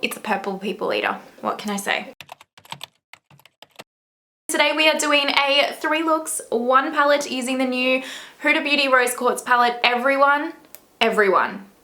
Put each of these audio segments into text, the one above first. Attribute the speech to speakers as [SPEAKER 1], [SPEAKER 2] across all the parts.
[SPEAKER 1] It's a purple people eater. What can I say? Today we are doing a 3 looks, 1 palette using the new Huda Beauty Rose Quartz palette. Everyone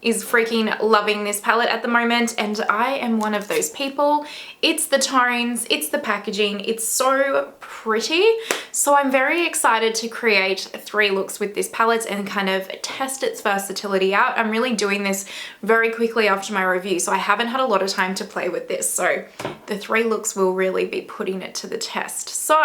[SPEAKER 1] is freaking loving this palette at the moment, and I am one of those people. It's the tones, it's the packaging, it's so pretty. So I'm very excited to create 3 looks with this palette and kind of test its versatility out. I'm really doing this very quickly after my review, so I haven't had a lot of time to play with this. So the 3 looks will really be putting it to the test. So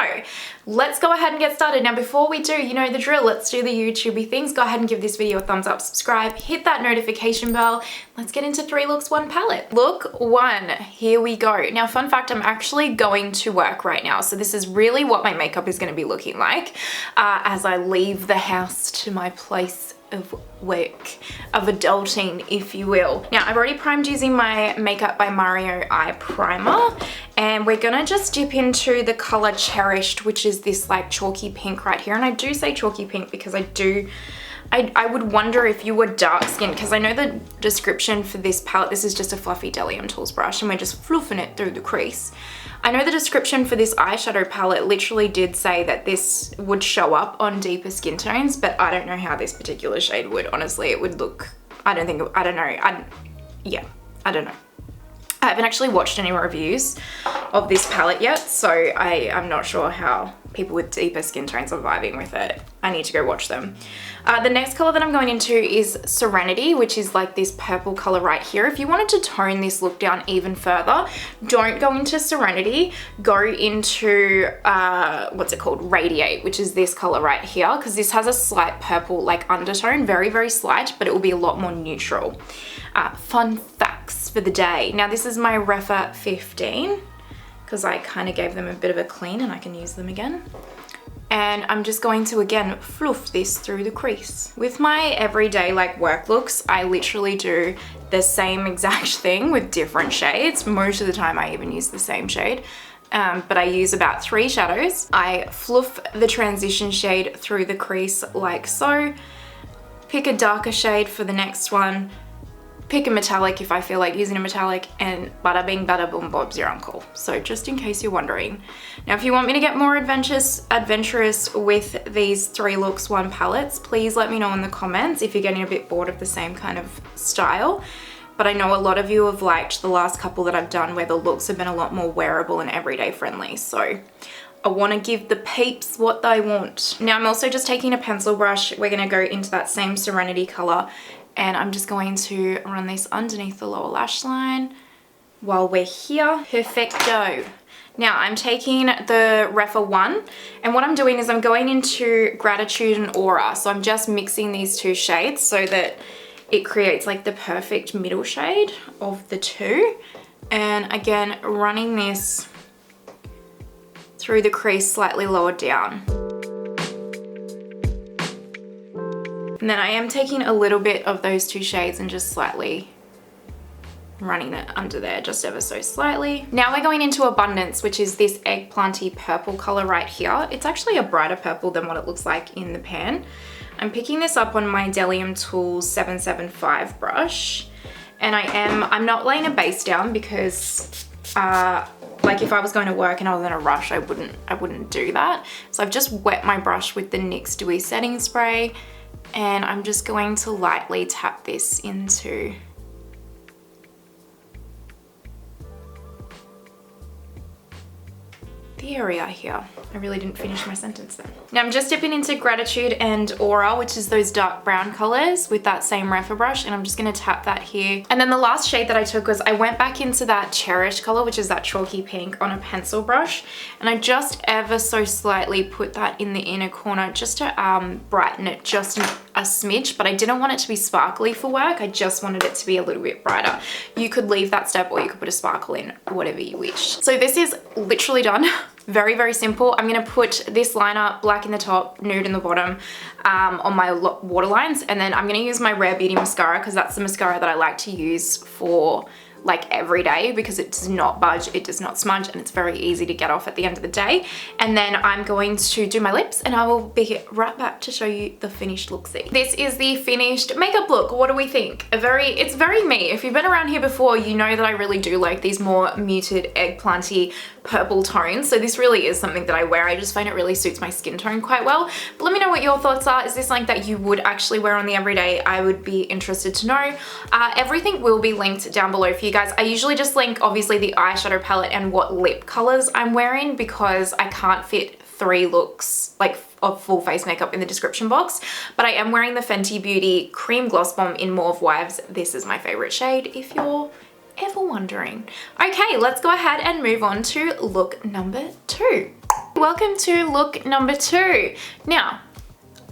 [SPEAKER 1] let's go ahead and get started. Now before we do, you know the drill, let's do the YouTubey things. Go ahead and give this video a thumbs up, subscribe, hit that notification bell. Let's get into 3 looks, 1 palette. Look 1, here we go. Now fun fact, I'm actually going to work right now, so this is really what my makeup is going to be looking like as I leave the house to my place of work, of adulting, if you will. Now I've already primed using my Makeup by Mario eye primer, and we're gonna just dip into the color Cherished, which is this like chalky pink right here. And I do say chalky pink because I would wonder if you were dark skinned, because I know the description for this palette, this is just a fluffy Delium Tools brush and we're just fluffing it through the crease. I know the description for this eyeshadow palette literally did say that this would show up on deeper skin tones, but I don't know how this particular shade would. Honestly, it would look, I don't know. I don't know. I haven't actually watched any reviews of this palette yet, so I'm not sure how people with deeper skin tones are vibing with it. I need to go watch them. The next color that I'm going into is Serenity, which is like this purple color right here. If you wanted to tone this look down even further, don't go into Serenity, go into, what's it called? Radiate, which is this color right here, because this has a slight purple like undertone, very, very slight, but it will be a lot more neutral. Fun facts for the day. Now this is my Rephr 15, because I kind of gave them a bit of a clean and I can use them again. And I'm just going to, again, fluff this through the crease. With my everyday like work looks, I literally do the same exact thing with different shades. Most of the time I even use the same shade. But I use about 3 shadows. I fluff the transition shade through the crease like so. Pick a darker shade for the next one. Pick a metallic if I feel like using a metallic, and bada bing bada boom, Bob's your uncle. So just in case you're wondering. Now if you want me to get more adventurous with these 3 looks, 1 palettes, please let me know in the comments if you're getting a bit bored of the same kind of style. But I know a lot of you have liked the last couple that I've done where the looks have been a lot more wearable and everyday friendly. So I want to give the peeps what they want. Now I'm also just taking a pencil brush. We're going to go into that same Serenity color, and I'm just going to run this underneath the lower lash line while we're here. Perfecto. Now I'm taking the Rephr 1, and what I'm doing is I'm going into Gratitude and Aura. So I'm just mixing these 2 shades so that it creates like the perfect middle shade of the 2. And again, running this through the crease slightly lower down. And then I am taking a little bit of those 2 shades and just slightly running it under there, just ever so slightly. Now we're going into Abundance, which is this eggplanty purple color right here. It's actually a brighter purple than what it looks like in the pan. I'm picking this up on my Delium Tools 775 brush. And I'm not laying a base down because like if I was going to work and I was in a rush, I wouldn't do that. So I've just wet my brush with the NYX Dewy Setting Spray, and I'm just going to lightly tap this into the area here. I really didn't finish my sentence then. Now I'm just dipping into Gratitude and Aura, which is those dark brown colors, with that same Rephr brush, and I'm just gonna tap that here. And then the last shade that I took was I went back into that Cherished color, which is that chalky pink, on a pencil brush, and I just ever so slightly put that in the inner corner just to brighten it just a smidge, but I didn't want it to be sparkly for work. I just wanted it to be a little bit brighter. You could leave that step or you could put a sparkle in, whatever you wish. So this is literally done. Very, very simple. I'm gonna put this liner, black in the top, nude in the bottom, on my waterlines, and then I'm gonna use my Rare Beauty mascara because that's the mascara that I like to use for like every day because it does not budge, it does not smudge, and it's very easy to get off at the end of the day. And then I'm going to do my lips and I will be right back to show you the finished look. See, this is the finished makeup look. What do we think? It's very me. If you've been around here before, you know that I really do like these more muted eggplanty purple tones. So this really is something that I wear. I just find it really suits my skin tone quite well. But let me know what your thoughts are. Is this something that you would actually wear on the everyday? I would be interested to know. Everything will be linked down below for you guys. I usually just link obviously the eyeshadow palette and what lip colors I'm wearing because I can't fit 3 looks like of full face makeup in the description box. But I am wearing the Fenty Beauty Cream Gloss Bomb in Mauve Wives. This is my favorite shade if you're ever wondering. Okay, let's go ahead and move on to look number 2. Welcome to look number 2. Now,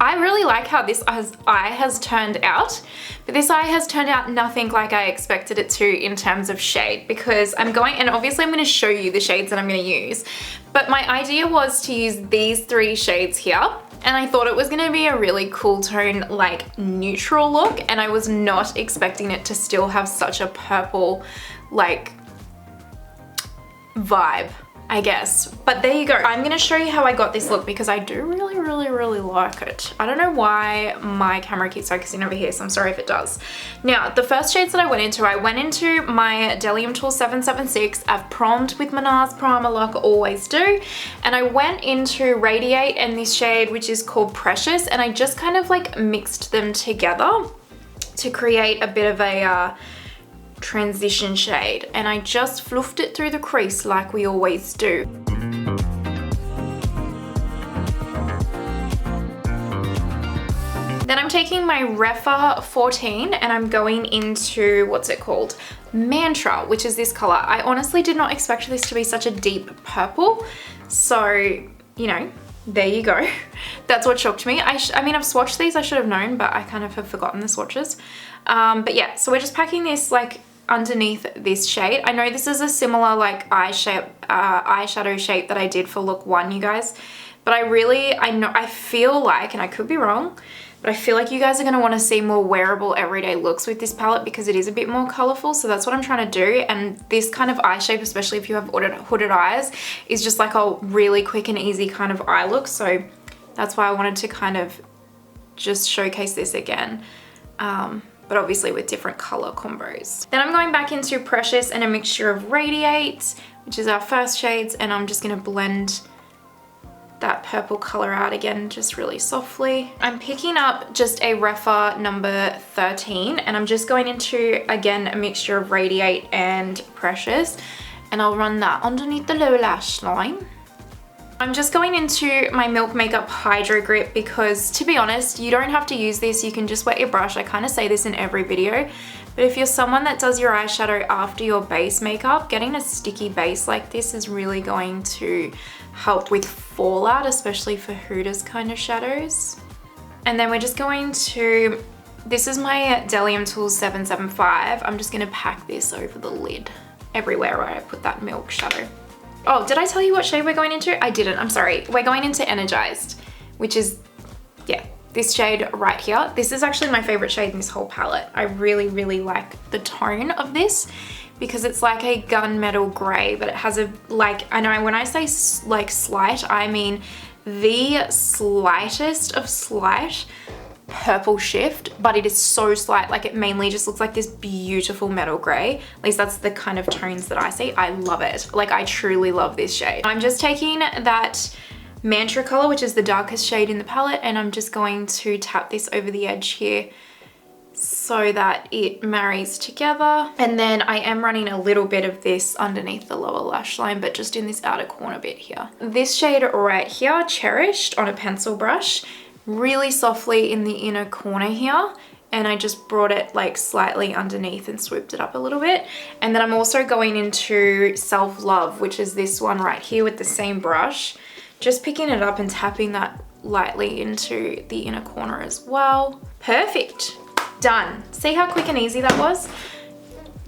[SPEAKER 1] I really like how this eye has turned out, but this eye has turned out nothing like I expected it to in terms of shade, because I'm going, and obviously I'm going to show you the shades that I'm going to use, but my idea was to use these 3 shades here, and I thought it was going to be a really cool tone, like neutral look, and I was not expecting it to still have such a purple, like, vibe, I guess. But there you go. I'm going to show you how I got this look because I do really like it. I don't know why my camera keeps focusing over here, so I'm sorry if it does. Now, the first shades that I went into my Delium Tool 776. I've primed with my NARS primer like I always do. And I went into Radiate and this shade, which is called Precious. And I just kind of like mixed them together to create a bit of a transition shade, and I just fluffed it through the crease like we always do. Then I'm taking my Rephr 14 and I'm going into, what's it called? Mantra, which is this color. I honestly did not expect this to be such a deep purple, so, you know, there you go. That's what shocked me. I mean, I've swatched these, I should have known, but I kind of have forgotten the swatches. But yeah, so we're just packing this like underneath this shade. I know this is a similar like eyeshadow shape that I did for look 1, you guys, but I feel like, and I could be wrong, but I feel like you guys are going to want to see more wearable everyday looks with this palette because it is a bit more colorful. So that's what I'm trying to do. And this kind of eye shape, especially if you have hooded eyes, is just like a really quick and easy kind of eye look. So that's why I wanted to kind of just showcase this again. But obviously with different color combos. Then I'm going back into Precious and a mixture of Radiate, which is our first shades, and I'm just gonna blend that purple color out again, just really softly. I'm picking up just a Rephr number 13, and I'm just going into, again, a mixture of Radiate and Precious, and I'll run that underneath the lower lash line. I'm just going into my Milk Makeup Hydro Grip because, to be honest, you don't have to use this. You can just wet your brush. I kind of say this in every video, but if you're someone that does your eyeshadow after your base makeup, getting a sticky base like this is really going to help with fallout, especially for Huda's kind of shadows. And then we're just going to, this is my Delium Tool 775. I'm just going to pack this over the lid everywhere where I put that milk shadow. Oh, did I tell you what shade we're going into? I didn't, I'm sorry. We're going into Energized, which is, yeah, this shade right here. This is actually my favorite shade in this whole palette. I really like the tone of this because it's like a gunmetal gray, but it has a, like, I know when I say like slight, I mean the slightest of slight purple shift, but it is so slight, like it mainly just looks like this beautiful metal gray. At least that's the kind of tones that I see. I love it. Like, I truly love this shade. I'm just taking that Mantra color, which is the darkest shade in the palette, and I'm just going to tap this over the edge here so that it marries together. And then I am running a little bit of this underneath the lower lash line, but just in this outer corner bit here. This shade right here, Cherished, on a pencil brush, really softly in the inner corner here, and I just brought it like slightly underneath and swooped it up a little bit. And then I'm also going into Self Love, which is this one right here with the same brush, just picking it up and tapping that lightly into the inner corner as well. Perfect, done. See how quick and easy that was?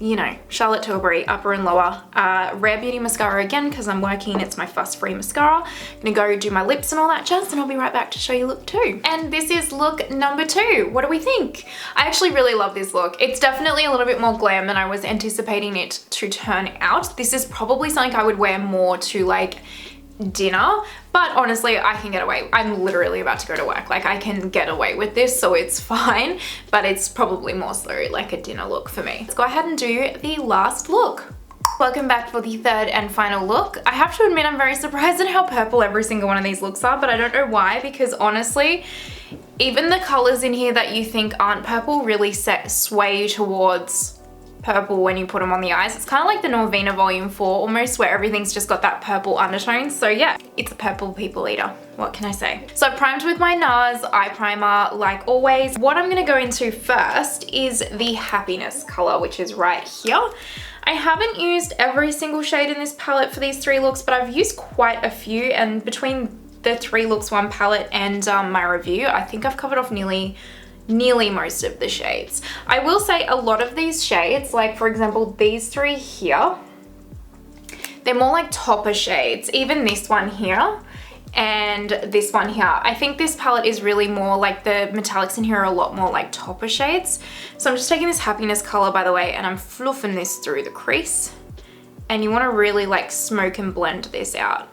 [SPEAKER 1] you know, Charlotte Tilbury, upper and lower. Rare Beauty mascara again, because I'm working, it's my fuss-free mascara. I'm gonna go do my lips and all that jazz, and I'll be right back to show you look 2. And this is look number 2. What do we think? I actually really love this look. It's definitely a little bit more glam than I was anticipating it to turn out. This is probably something I would wear more to like dinner, but honestly I can get away. I'm literally about to go to work, like I can get away with this, so it's fine, but it's probably more so like a dinner look for me. Let's go ahead and do the last look. Welcome back for the third and final look. I have to admit I'm very surprised at how purple every single one of these looks are, but I don't know why, because honestly even the colors in here that you think aren't purple really sway you towards purple when you put them on the eyes. It's kind of like the Norvina Volume 4 almost, where everything's just got that purple undertone. So yeah, it's a purple people eater. What can I say? So I've primed with my NARS eye primer like always. What I'm going to go into first is the Happiness color, which is right here. I haven't used every single shade in this palette for these 3 looks, but I've used quite a few, and between the 3 looks 1 palette and my review, I think I've covered off nearly most of the shades. I will say a lot of these shades, like for example these 3 here, they're more like topper shades. Even this one here and this one here. I think this palette is really more like, the metallics in here are a lot more like topper shades. So I'm just taking this Happiness color, by the way, and I'm fluffing this through the crease, and you want to really like smoke and blend this out.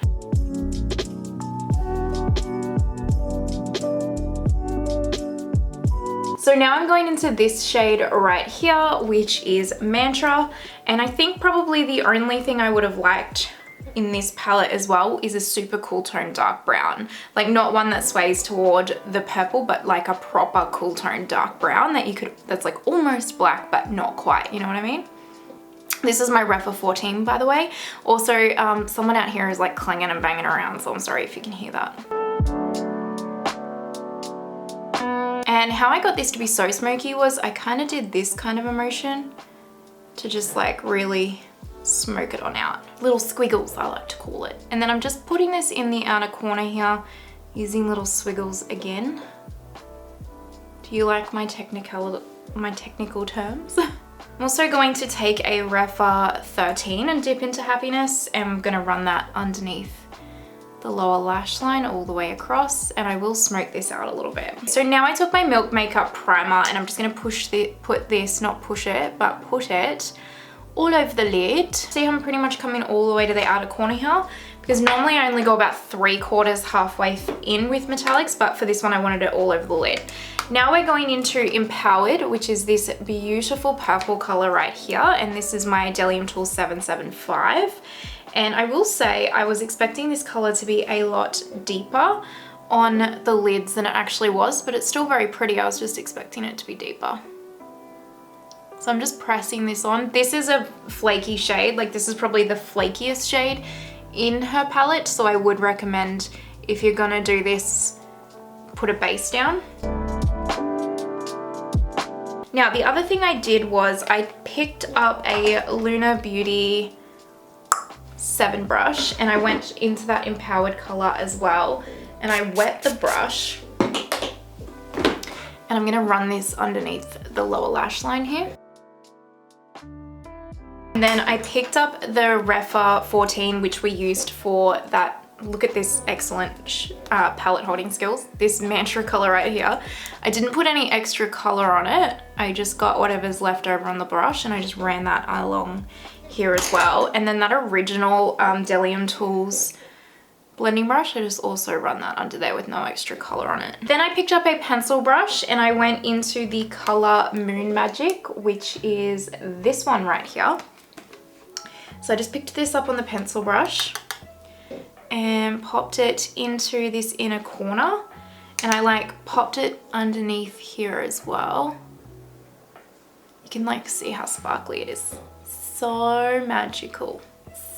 [SPEAKER 1] So now I'm going into this shade right here, which is Mantra, and I think probably the only thing I would have liked in this palette as well is a super cool tone dark brown. Like not one that sways toward the purple, but like a proper cool tone dark brown that you could, that's like almost black but not quite, you know what I mean? This is my Rephr 14, by the way. Also, someone out here is like clanging and banging around, so I'm sorry if you can hear that. And how I got this to be so smoky was I kind of did this kind of a motion to just like really smoke it on out. Little squiggles, I like to call it. And then I'm just putting this in the outer corner here using little squiggles again. Do you like my technical terms? I'm also going to take a Rephr 13 and dip into Happiness, and I'm going to run that underneath the lower lash line all the way across, and I will smoke this out a little bit. So now I took my Milk Makeup primer and I'm just going to put this all over the lid. See how I'm pretty much coming all the way to the outer corner here? Because normally I only go about 3/4 halfway in with metallics, but for this one I wanted it all over the lid. Now we're going into Empowered, which is this beautiful purple color right here, and this is my Delium Tool 775. And I will say I was expecting this color to be a lot deeper on the lids than it actually was, but it's still very pretty. I was just expecting it to be deeper. So I'm just pressing this on. This is a flaky shade, like this is probably the flakiest shade in her palette, so I would recommend, if you're gonna do this, put a base down. Now the other thing I did was I picked up a Lunar Beauty 7 brush and I went into that Empowered color as well, and I wet the brush and I'm gonna run this underneath the lower lash line here. And then I picked up the Rephr 14, which we used for that. Look at this excellent palette holding skills. This Mantra color right here. I didn't put any extra color on it. I just got whatever's left over on the brush and I just ran that along here as well. And then that original Delium Tools blending brush, I just also run that under there with no extra color on it. Then I picked up a pencil brush and I went into the color Moon Magic, which is this one right here. So I just picked this up on the pencil brush and popped it into this inner corner, and I like popped it underneath here as well. You can like see how sparkly it is. So magical,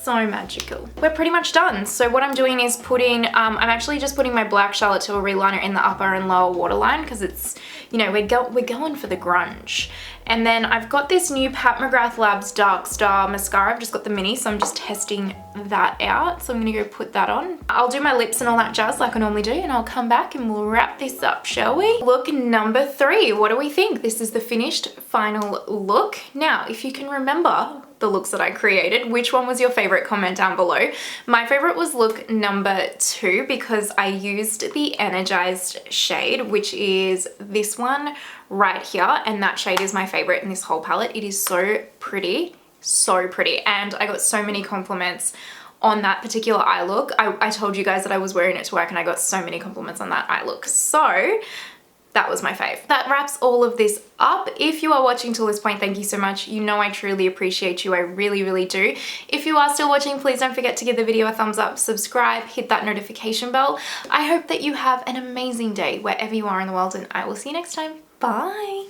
[SPEAKER 1] So magical. We're pretty much done. So what I'm doing is putting, I'm actually just putting my black Charlotte Tilbury liner in the upper and lower waterline because it's, you know, we're going for the grunge. And then I've got this new Pat McGrath Labs Dark Star mascara. I've just got the mini, so I'm just testing that out. So I'm gonna go put that on. I'll do my lips and all that jazz like I normally do, and I'll come back and we'll wrap this up, shall we? Look number 3, what do we think? This is the finished final look. Now, if you can remember the looks that I created, which one was your favorite? Comment down below. My favorite was look number 2 because I used the energized shade, which is this one right here, and that shade is my favorite in this whole palette. It is so pretty, and I got so many compliments on that particular eye look. I told you guys that I was wearing it to work and I got so many compliments on that eye look. So that was my fave. That wraps all of this up. If you are watching till this point, thank you so much. You know I truly appreciate you. I really, really do. If you are still watching, please don't forget to give the video a thumbs up, subscribe, hit that notification bell. I hope that you have an amazing day wherever you are in the world, and I will see you next time. Bye.